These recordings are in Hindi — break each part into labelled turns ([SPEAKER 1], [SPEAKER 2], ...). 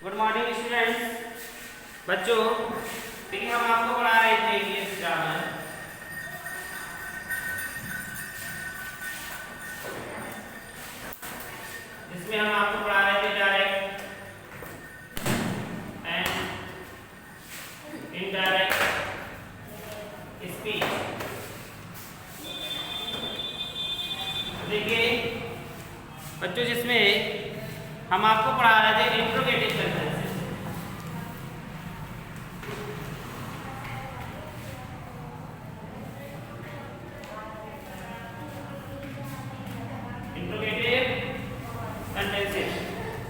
[SPEAKER 1] Good morning students. बच्चों, देखिए हम आपको पढ़ा रहे थे ये ग्रामर। जिसमें हम आपको पढ़ा रहे थे डायरेक्ट एंड इनडायरेक्ट स्पीच। देखिए बच्चों, जिसमें हम आपको पढ़ा रहे थे इंट्रोगेटिव सेंटेंसेस। इंट्रोगेटिव सेंटेंसेस,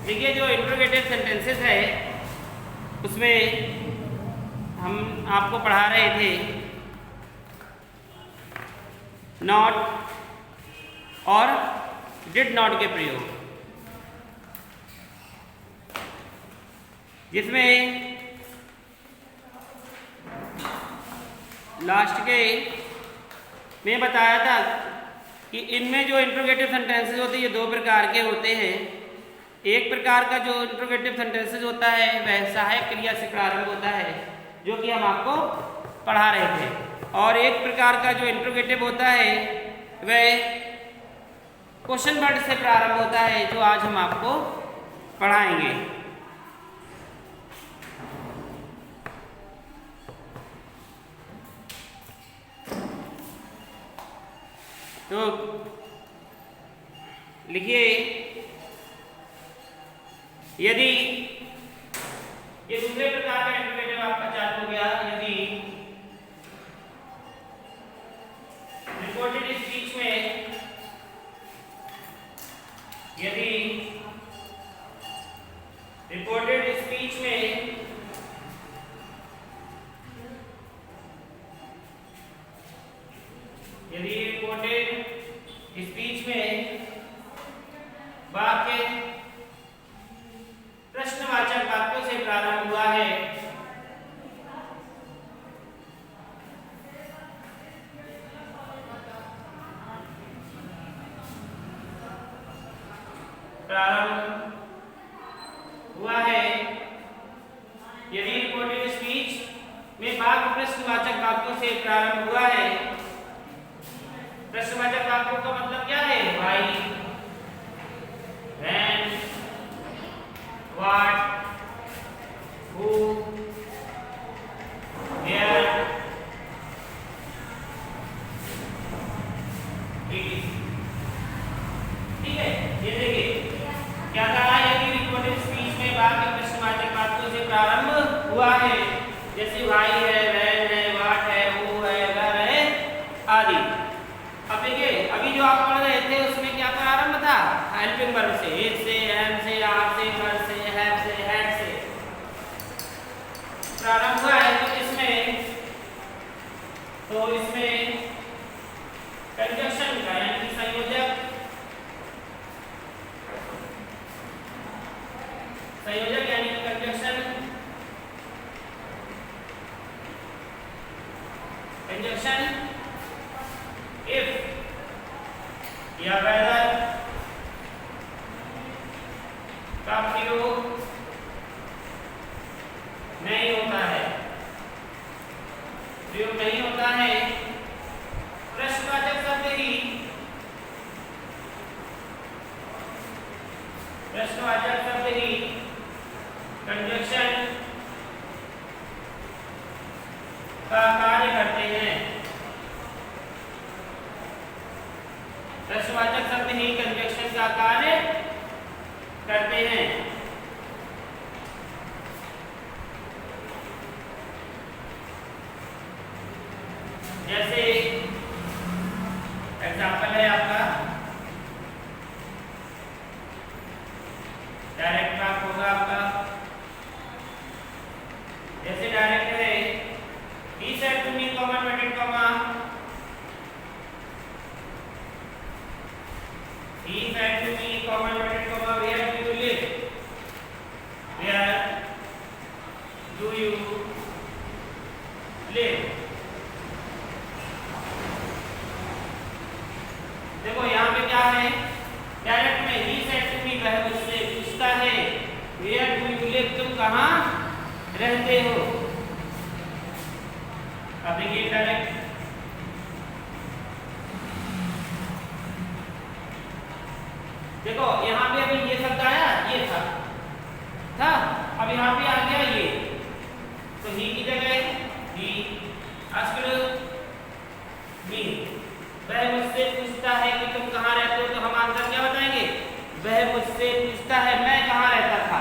[SPEAKER 1] देखिए जो इंट्रोगेटिव सेंटेंसेस है उसमें हम आपको पढ़ा रहे थे नॉट और डिड नॉट के प्रयोग, जिसमें लास्ट के में बताया था कि इनमें जो इंट्रोगेटिव सेंटेंसेस होते हैं ये दो प्रकार के होते हैं। एक प्रकार का जो इंट्रोगेटिव सेंटेंसेस होता है वह सहायक क्रिया से प्रारंभ होता है, जो कि हम आपको पढ़ा रहे थे, और एक प्रकार का जो इंट्रोगेटिव होता है वह क्वेश्चन वर्ड से प्रारंभ होता है, जो आज हम आपको पढ़ाएंगे। तो लिखिए, यदि ये दूसरे प्रकार का इंट्रोगेटिव आपका चालू हो गया, यदि रिपोर्टेड स्पीच में यदि रिपोर्टेड स्पीच में वाक्य प्रश्नवाचक वाक्यों से प्रारंभ हुआ है, यदि रिपोर्टेड स्पीच में वाक्य प्रश्नवाचक वाक्यों से प्रारंभ हुआ है। प्रश्नवाचक वाक्यों का मतलब क्या है? भाई, when, what, who, where, it is। ठीक है, ये देखिए क्या कहा है, यदि रिपोर्टेड स्पीच में वाक्य प्रश्नवाचक वाक्यों से प्रारंभ हुआ है, जैसे भाई है, वैन है, वाट है, वो है, वेयर है आदि। अब देखिए, अभी जो आप पढ़ रहे थे उसमें क्या प्रारंभ था? हेल्पिंग वर्ब से, इज से, एम से, आर से, वर से, हैव से, हैड से प्रारंभ हुआ है। तो इसमें कंजंक्शन का यानी कि संयोजक यानी कि कंजंक्शन इफ या वेदर का प्रयोग नहीं होता है, प्रश्नवाचक शब्द ही कंजंक्शन का कार्य करते हैं। प्रश्नवाचक शब्द ही कंजंक्शन का कार्य करते हैं। जैसे एग्जाम्पल है आपका डायरेक्ट वाक्य होगा आपका, जैसे डायरेक्ट है he said to me, inverted comma, he said to me, inverted comma, where do you live? Where do you live? देखो यहाँ पे क्या है, डायरेक्ट में he said to me वह मुझसे पूछता है, where do you live कि तुम कहाँ रहते हो। अब देखिए डायरेक्ट, देखो यहाँ पे अभी ये शब्द आया, ये था, अब यहाँ पे आ गया ये, तो ही की जगह ही, आजकल मी। वह मुझसे पूछता है कि तुम कहाँ रहते हो, तो हम आंसर क्या बताएंगे, वह मुझसे पूछता है मैं कहाँ रहता था।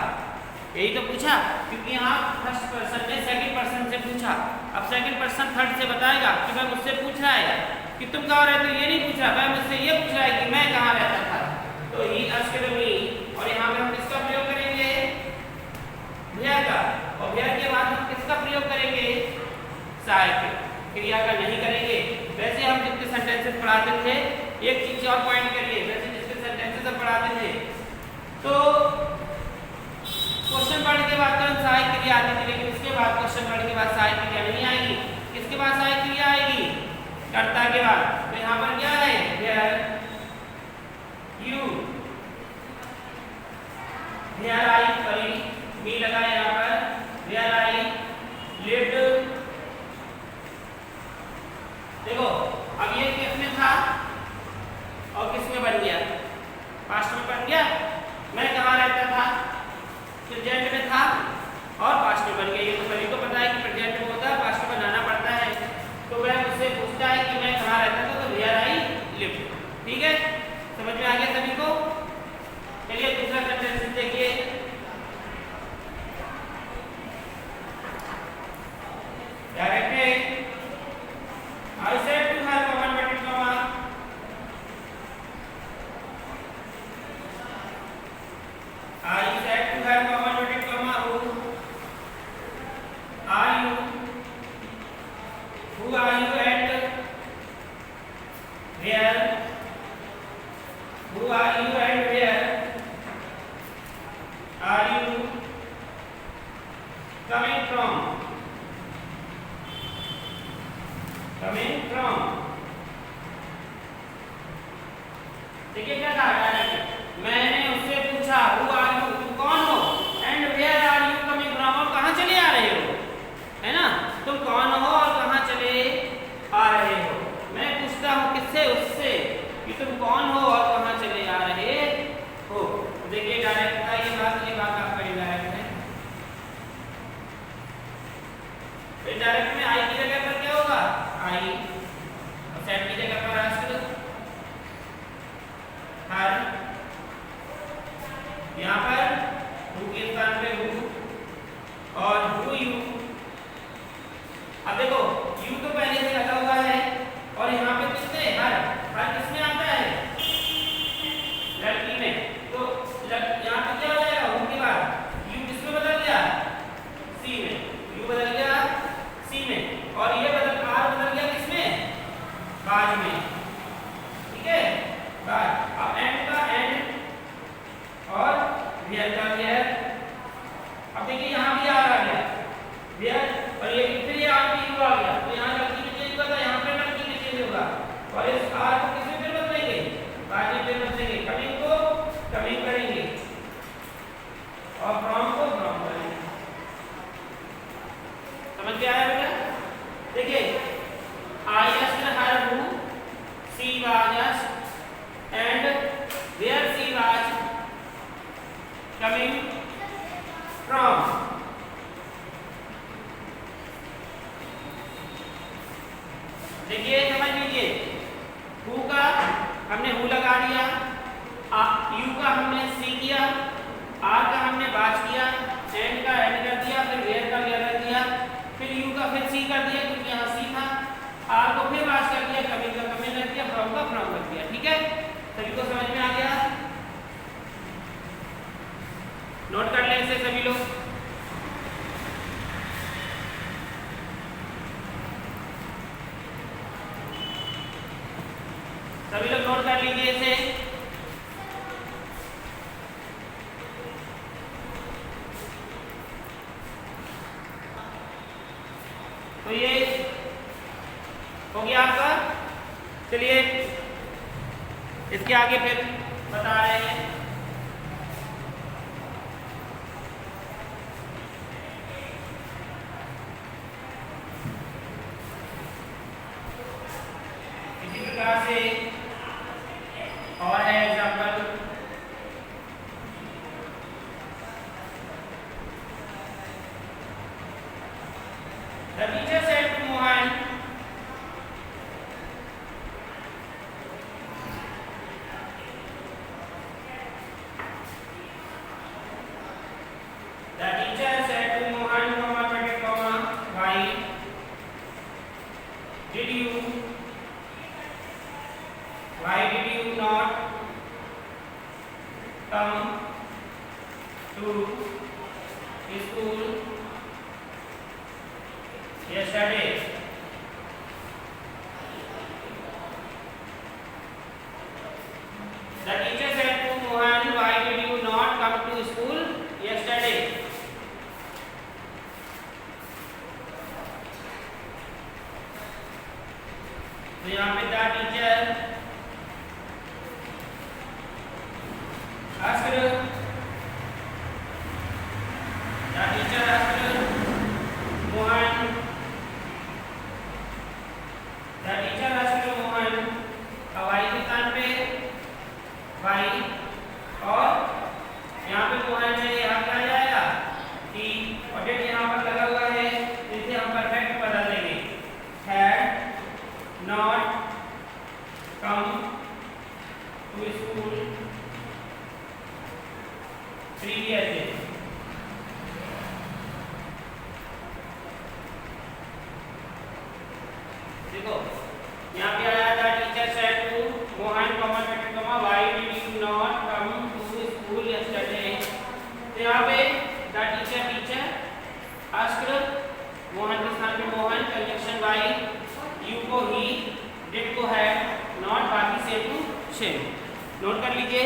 [SPEAKER 1] यही तो पूछा, क्योंकि यहाँ फर्स्ट पर्सन ने सेकंड पर्सन से पूछा। अब सेकंड पर्सन थर्ड से बताएगा कि वह मुझसे पूछ रहा है कि तुम कहाँ रहते हो, ये नहीं पूछ रहा, वह मुझसे ये पूछ रहा है कि मैं कहाँ रहता था। तो ही आजकल मी, और यहाँ पे हम किसका प्रयोग करेंगे, वेयर का, और वेयर के बाद हम किसका प्रयोग करेंगे, सहायक क्रिया का नहीं करेंगे। वैसे हम जितने सेंटेंसेस पढ़ाते थे, एक चीज और पॉइंट करिए, वैसे जितने सेंटेंसेस हम पढ़ाते थे तो क्वेश्चन वर्ड के बाद तुरंत सहायक क्रिया आती थी, लेकिन उसके बाद क्वेश्चन वर्ड के बाद सहायक क्रिया नहीं आएगी। किसके बाद सहायक क्रिया आएगी, कर्ता के बाद। तो यहाँ पर क्या है, where you, where I, sorry मी लगा यहाँ पर, वेयर आई लिव्ड। देखो अब ये किसमें था और किसमें बन गया, पास्ट में बन गया, मैं कहाँ रहता था, प्रेजेंट में था और पास्ट में बन गया। ये तो सभी को पता है कि प्रेजेंट में होता है, पास्ट में बनाना पड़ता है। तो वह मुझसे पूछता है कि मैं कहाँ रहता था, तो वेयर आई लिव्ड। ठीक है, समझ में आ गया सभी को। चलिए दूसरा सेंटेंस देखिए, direct I said to her, comma, inverted comma. I said to her, comma, inverted comma, who are you? Who are you and where? Who are you and where are you coming from? Coming from, देखिए क्या कहा डायरेक्ट, मैंने उससे पूछा हु आर यू, तुम कौन हो, and where are you coming from, और कहाँ चले आ रहे हो, है ना, तुम कौन हो और कहाँ चले आ रहे हो। मैं पूछता हूँ किससे, उससे, कि तुम कौन हो और कहाँ चले आ रहे हो। देखिए डायरेक्ट का ये बात आपका इनडायरेक्ट है। डायरेक्ट में आई की जगह पर क्या होगा, आई, और सेट की जगह पर आजकल हर, यहाँ पर हु के स्थान पे हु और हु यू। अब देखो यू तो पहले से लगा हुआ है और यहाँ पे किससे, हर किसमें आता है, लड़की में। तो यहाँ पे क्या हो जाएगा, हु के बाद यू किसमें बदल गया, सी में, यू बदल गया सी में, और ये आर बदल गया किसमें, बाज में। ठीक है, बाज। अब एंड का एंड और वेयर का वेयर। अब देखिए यहाँ भी आर आ गया, वेयर, और ये फिर ये आर भी आ गया, तो यहाँ लड़की में चेंज हुआ था, यहाँ पे लड़की में चेंज होगा, और इस आर को किसमें फिर बदलेंगे, बाज में फिर बदलेंगे, कमिंग को कमिंग करेंगे और फ्रॉम को फ्रॉम करेंगे। समझ में आया बेटा। देखिए I asked her who she was and where she was coming from. देखिए समझ लीजिए, हु का हमने हु लगा दिया, यू का हमने सी किया, आर का हमने बाज किया, एंड का एंड कर दिया, फिर वेयर का वेयर कर दिया, फिर यू का फिर सी कर दिया क्योंकि यहाँ सी था, आर को फिर बाज कर दिया, कमिंग का कमिंग रख दिया, फ्रॉम का फ्रॉम रख दिया। ठीक है, सभी को समझ में आ गया। नोट कर लें इसे सभी लोग। सभी लोग नोट कर लीजिए इसे। तो ये हो गया आपका। चलिए इसके आगे फिर बता रहे हैं। से और है example, the teacher said to Mohan, the teacher said to Mohan, why did you not come to school yesterday? The teacher said to Mohan, why did you not come to school yesterday? तो यहाँ पे the teacher asked Mohan, why के स्थान पे why, और यहाँ पे मोहन ने यहाँ क्या जाएगा कि ऑब्जेक्ट यहाँ पर लगा हुआ है, जिसे हम परफेक्ट बदल देंगे, had not come to school previously. देखो यहाँ पे आया था teacher said to Mohan why did you not come to school yesterday? तो यहाँ पे द टीचर asked मोहन के स्थान पे मोहन, कंजंक्शन बाय, यू को ही, डिड को हैड, नॉट बाकी सेम टू सेम। नोट कर लीजिए,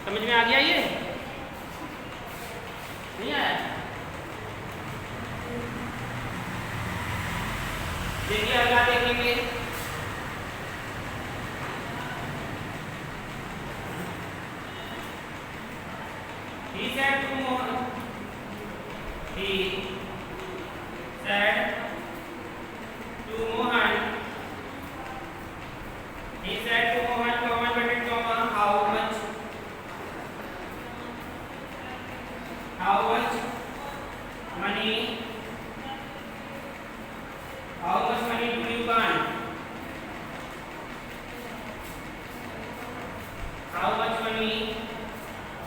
[SPEAKER 1] समझ में आ गया ये? नहीं आया? देखिए अगला देखेंगे, he said to Mohan, he said to Mohan, how much money do you want? How much money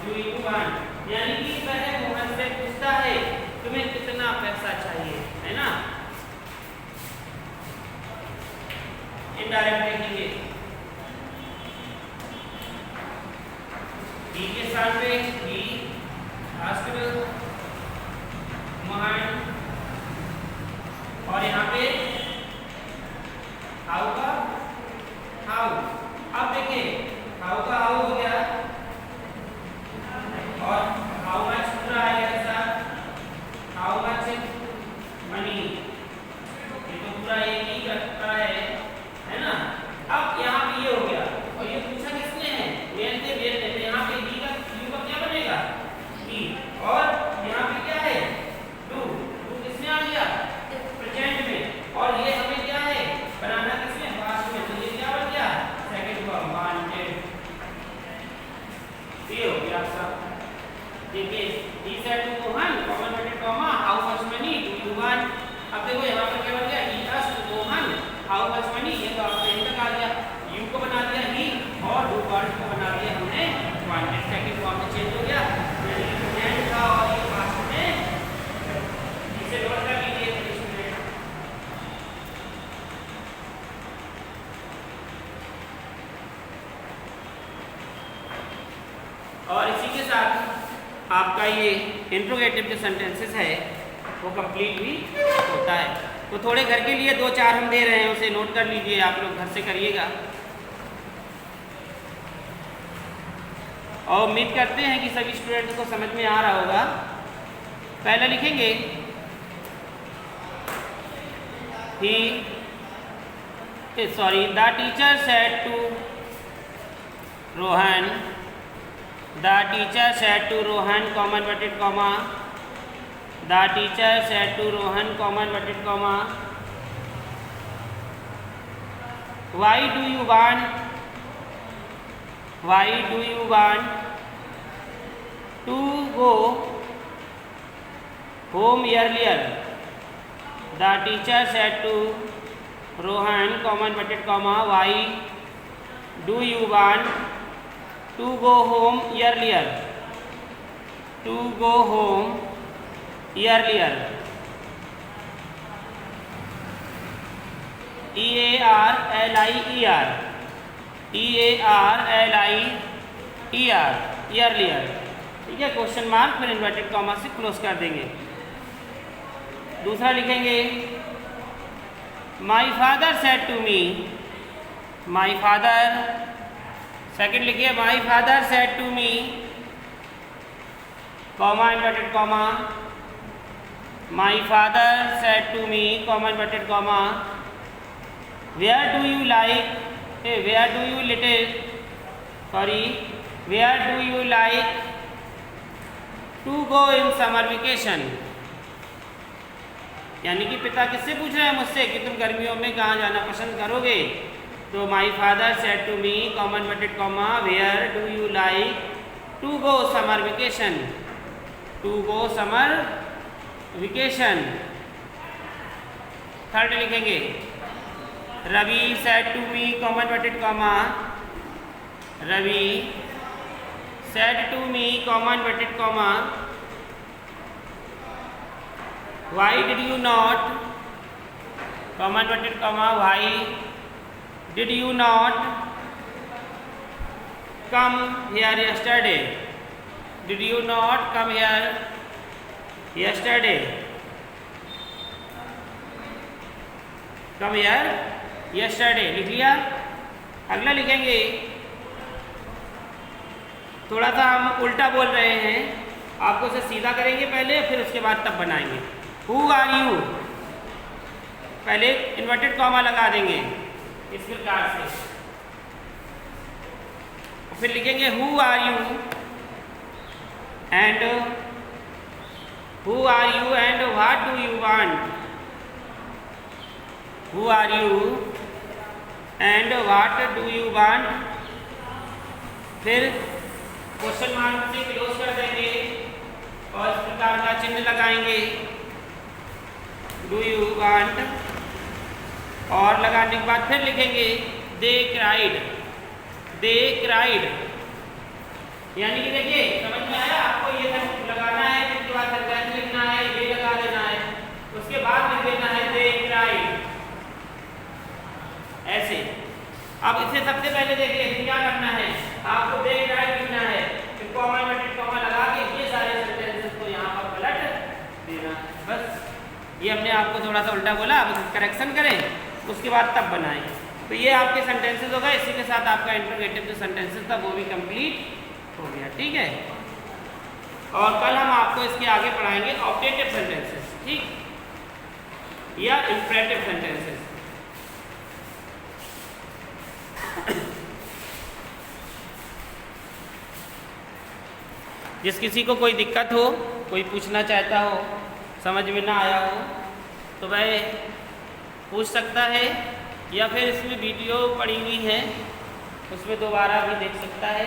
[SPEAKER 1] do you want? यानी कि वह मोहन से पूछता है तुम्हें कितना पैसा चाहिए, है ना? इनडायरेक्ट देखेंगे, डी के साथ पे डी आस्क्ड मोहन, और यहाँ पे हाउ का हाउ। अब देखिए हाउ का हाउ हो गया, और हाउ मच पूरा आएगा ऐसा, हाउ मच मनी, ये तो पूरा एक ही करता है ना? अब यहाँ पे ये हो गया, और ये पूछा किसने है? मेन से वेर ने, तो यहाँ पे डी का यू का क्या बनेगा? ई, और यहाँ पे क्या है? डू, डू किसमें आ गया? प्रेजेंट में, और ये हमें क्या है बनाना किसमें? पास्ट में, तो ये क्या बन गया? Second form wanted. ये हो गया आपका। देखिए he said to Mohan, how much money do you want? अब देखो यहाँ पर क्या बन गया? he asked Mohan how much money, ये तो आपने यहीं तक आ गया, you को बना दिया he, और do want को बना दिया हमने wanted, सेकंड फॉर्म में चेंज हो गया, यानी कि प्रेजेंट था और ये पास्ट में। इसे नोट कर लीजिए स्टूडेंट। और इसी के साथ आपका ये इंट्रोगेटिव जो सेंटेंसेस है वो कंप्लीट भी होता है। तो थोड़े घर के लिए 2-4 हम दे रहे हैं, उसे नोट कर लीजिए, आप लोग घर से करिएगा। और उम्मीद करते हैं कि सभी स्टूडेंट्स को समझ में आ रहा होगा। पहले लिखेंगे the teacher said to Rohan, the teacher said to Rohan, inverted comma, the teacher said to Rohan, inverted comma, why do you want to go home earlier? The teacher said to Rohan, comma inverted comma, why do you want to go home earlier? To go home earlier. EARLIER, EARLIER, earlier. ठीक है, क्वेश्चन मार्क फिर इन्वर्टेड कॉमा से क्लोज कर देंगे। दूसरा लिखेंगे my father said to me, my father, second लिखिए my father said to me, comma inverted comma, my father said to me, comma inverted comma, where do you like, where do you like to go in summer vacation. यानी कि पिता किससे पूछ रहे हैं? मुझसे, कि तुम गर्मियों में कहाँ जाना पसंद करोगे? तो my father said to me, comma inverted comma, where do you like to go summer vacation, to go summer vacation. Third लिखेंगे Ravi said to me, comma inverted comma, Ravi said to me, comma inverted comma, why did you not, comma inverted comma, why did you not come here yesterday? Did you not come here yesterday? Come here yesterday लिख लिया। अगला लिखेंगे, थोड़ा सा हम उल्टा बोल रहे हैं, आपको उसे सीधा करेंगे पहले, फिर उसके बाद तब बनाएंगे। Who are you? पहले इन्वर्टेड कॉमा लगा देंगे इस प्रकार से, फिर लिखेंगे who are you and what do you want? Who are you and what do you want? फिर क्वेश्चन मार्क से क्लोज कर देंगे और इस प्रकार का चिन्ह लगाएंगे डू यू वांट, और लगाने के बाद फिर लिखेंगे दे क्राइड, दे क्राइड। यानी कि देखिए समझ में आया आपको, ये सब लगाना है, उसके बाद सेंटेंस लिखना है, ये लगा देना है, उसके बाद लिख देना है दे क्राइड, ऐसे। अब इससे सबसे पहले देखिए क्या करना है, आपको दे क्राइड लिखना है, फिर कॉमा इन्वर्टेड कॉमा लगा के ये सारे सेंटेंसेस को यहाँ पर पलट देना। बस ये हमने आपको थोड़ा सा उल्टा बोला, अब करेक्शन करें, उसके बाद तब बनाएं। तो ये आपके सेंटेंसेस होगा, इसी के साथ आपका इंट्रोगेटिव जो सेंटेंसेस था वो भी कंप्लीट हो गया। ठीक है, और कल हम आपको इसके आगे पढ़ाएंगे ऑब्जेक्टिव सेंटेंसेस, ठीक, या इंपरेटिव सेंटेंसेस। जिस किसी को कोई दिक्कत हो, कोई पूछना चाहता हो, समझ में ना आया हो, तो वह पूछ सकता है, या फिर इसमें वीडियो पड़ी हुई है उसमें दोबारा भी देख सकता है।